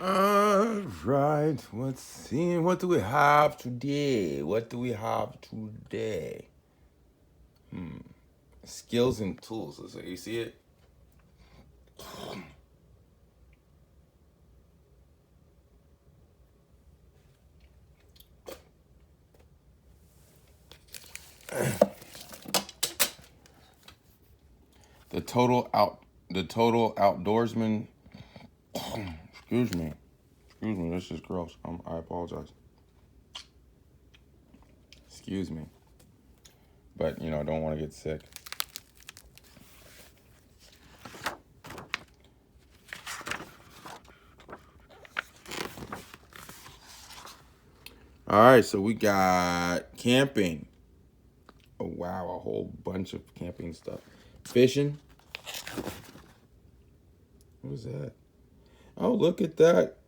All right. Let's see. What do we have today? What do we have today? Skills and tools. So you see it? The total out. The total outdoorsman. Excuse me. Excuse me. This is gross. I apologize. Excuse me. But I don't want to get sick. All right. So we got camping. Oh wow, a whole bunch of camping stuff. Fishing. What was that? Oh, look at that.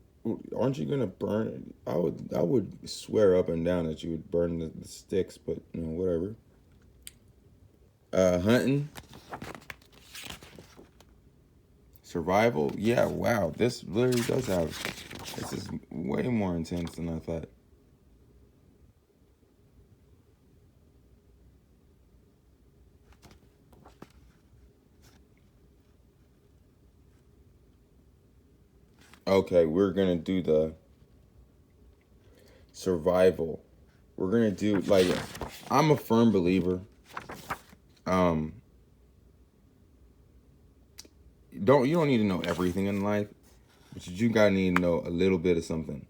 Aren't you gonna burn it? I would swear up and down that you would burn the sticks, but whatever. Hunting, survival. Yeah, wow. This literally does have. This is way more intense than I thought. Okay, we're gonna do the survival. We're gonna do like I'm a firm believer. Um, you don't need to know everything in life, but you gotta need to know a little bit of something,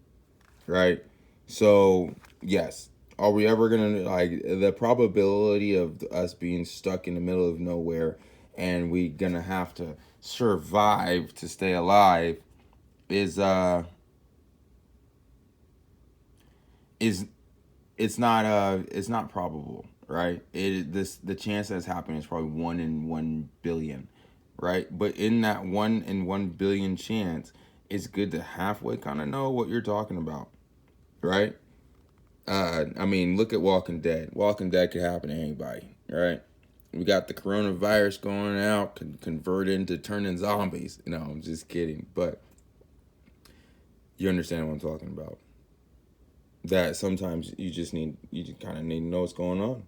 right? So yes, are we ever gonna like the probability of us being stuck in the middle of nowhere and we gonna have to survive to stay alive is is it's not probable, right? The chance that's happening is probably 1 in 1 billion, right? But in that 1 in 1 billion chance, it's good to halfway kind of know what you're talking about, right? I mean, look at Walking Dead. Walking Dead could happen to anybody, right? We got the coronavirus going out, convert into turning zombies. No, I'm just kidding, but you understand what I'm talking about. That sometimes you just kind of need to know what's going on.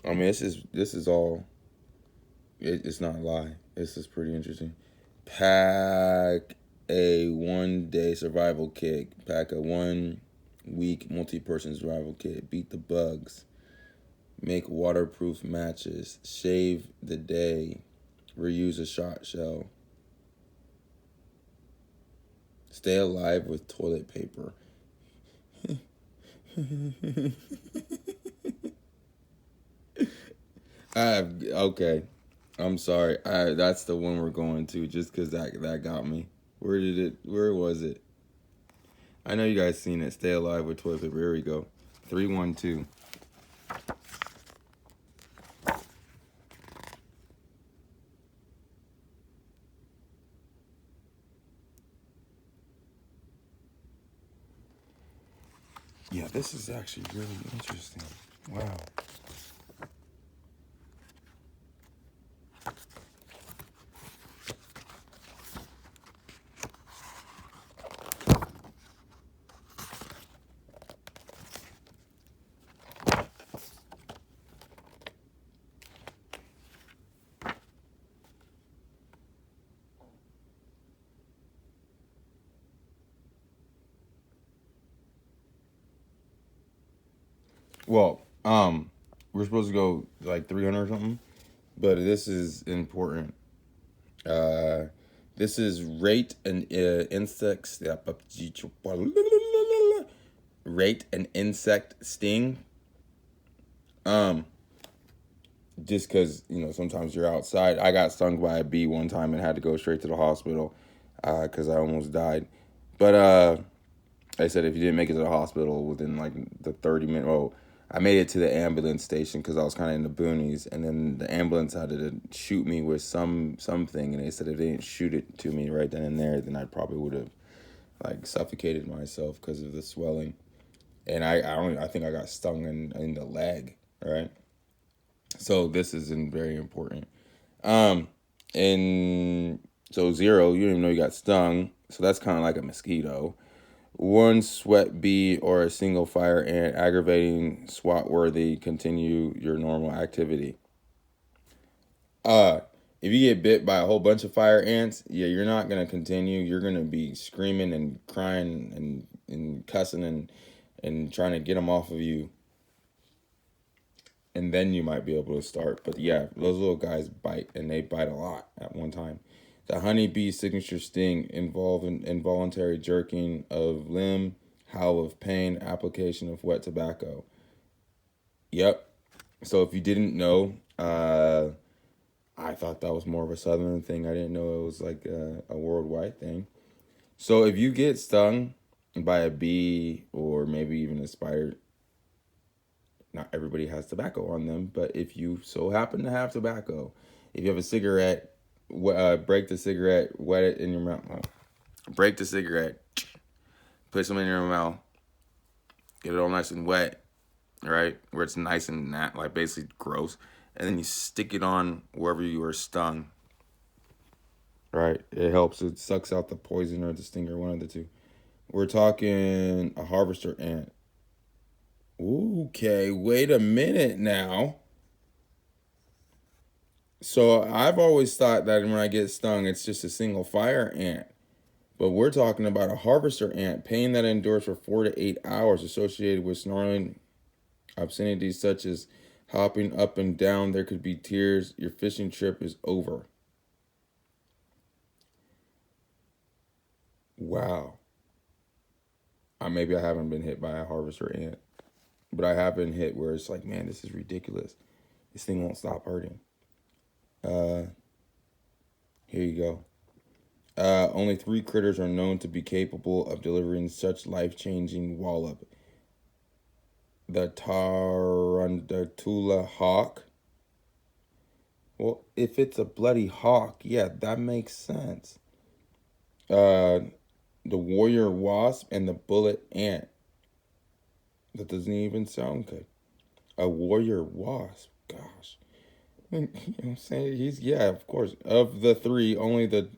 I mean, this is all. It's not a lie. This is pretty interesting. Pack a 1 day survival kit. Pack a 1 week multi-person survival kit. Beat the bugs. Make waterproof matches. Shave the day. Reuse a shot shell. Stay alive with toilet paper. Okay. I'm sorry. That's the one we're going to just because that got me. Where was it? I know you guys seen it. Stay alive with toilet paper. Here we go. 312. Yeah, this is actually really interesting. Wow. Well, we're supposed to go like 300 or something, but this is important. Uh, this is rate an insects. Rate an insect sting. Um, just because sometimes you're outside. I got stung by a bee one time and had to go straight to the hospital because I almost died. But I said if you didn't make it to the hospital within like the 30 minute, well, I made it to the ambulance station because I was kind of in the boonies, and then the ambulance had to shoot me with something, and they said if they didn't shoot it to me right then and there, then I probably would have like suffocated myself because of the swelling. And I think I got stung in the leg, right? So this is very important. Um, and so 0, you don't even know you got stung. So that's kind of like a mosquito. 1 sweat bee or a single fire ant, aggravating, swat worthy. Continue your normal activity. Uh, if you get bit by a whole bunch of fire ants, yeah, you're not gonna continue. You're gonna be screaming and crying and cussing and trying to get them off of you, and then you might be able to start. But yeah, those little guys bite, and they bite a lot at one time. The honeybee signature sting involving involuntary jerking of limb, howl of pain, application of wet tobacco. Yep. So if you didn't know, I thought that was more of a southern thing. I didn't know it was like a worldwide thing. So if you get stung by a bee or maybe even a spider, not everybody has tobacco on them, but if you so happen to have tobacco, if you have a cigarette, break the cigarette, wet it in your mouth. Break the cigarette, put some in your mouth, get it all nice and wet, right? Where it's nice and like basically gross. And then you stick it on wherever you were stung. Right? It helps. It sucks out the poison or the stinger, one of the two. We're talking a harvester ant. Okay, wait a minute now. So I've always thought that when I get stung, it's just a single fire ant. But we're talking about a harvester ant, pain that endures for 4 to 8 hours, associated with snarling obscenities such as hopping up and down. There could be tears. Your fishing trip is over. Wow. Maybe I haven't been hit by a harvester ant, but I have been hit where it's like, man, this is ridiculous. This thing won't stop hurting. Uh, Here you go. Only 3 critters are known to be capable of delivering such life-changing wallop. The tarantula hawk. Well, if it's a bloody hawk, yeah, that makes sense. The warrior wasp and the bullet ant. That doesn't even sound good. A warrior wasp. Gosh. You know what I'm saying? Yeah, of course. Of the 3, only the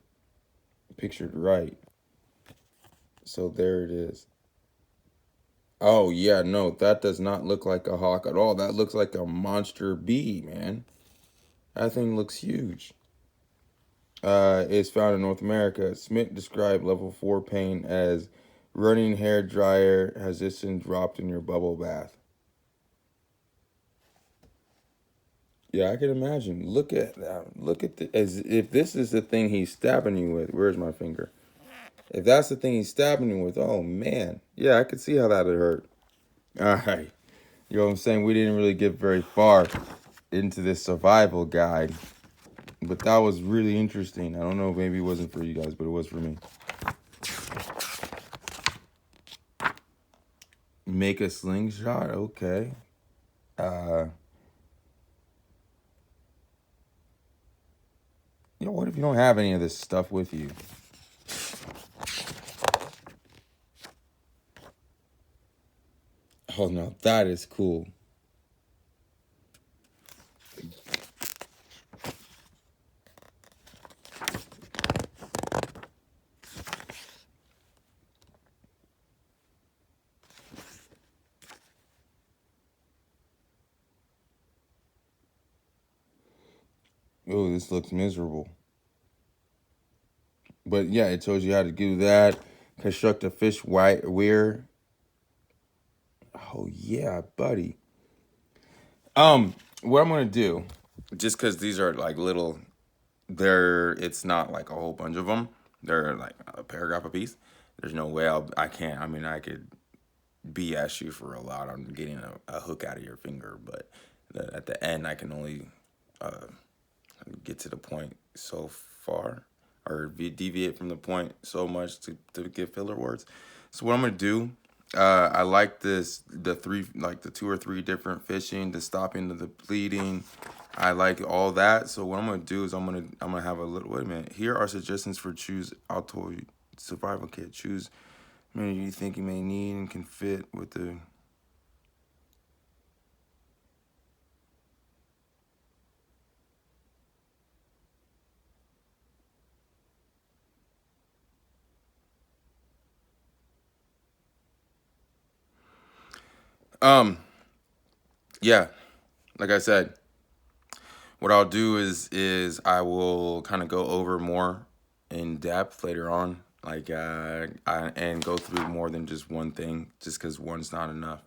pictured right. So there it is. Oh, yeah, no, that does not look like a hawk at all. That looks like a monster bee, man. That thing looks huge. It's found in North America. Smith described level 4 pain as running hair dryer has this been dropped in your bubble bath. Yeah, I can imagine. Look at that. Look at as if this is the thing he's stabbing you with. Where's my finger? If that's the thing he's stabbing you with, oh man. Yeah, I could see how that'd hurt. All right. You know what I'm saying? We didn't really get very far into this survival guide, but that was really interesting. I don't know, maybe it wasn't for you guys, but it was for me. Make a slingshot? Okay. You know, what if you don't have any of this stuff with you? Oh no, that is cool. Oh, this looks miserable. But yeah, it tells you how to do that. Construct a fish weir. Oh yeah, buddy. What I'm gonna do, just because these are like little, it's not like a whole bunch of them. They're like a paragraph a piece. There's no way I can't. I mean, I could BS you for a lot on getting a hook out of your finger, but at the end, I can only get to the point so far, or deviate from the point so much to get filler words. So what I'm gonna do, I like the 2 or 3 different fishing, the stopping the bleeding. I like all that. So what I'm gonna do is I'm gonna have a little. Wait a minute. Here are suggestions for choose outdoor survival kit. Choose many you think you may need and can fit with the. Yeah, like I said, what I'll do is I will kind of go over more in depth later on, like and go through more than just one thing, just because one's not enough.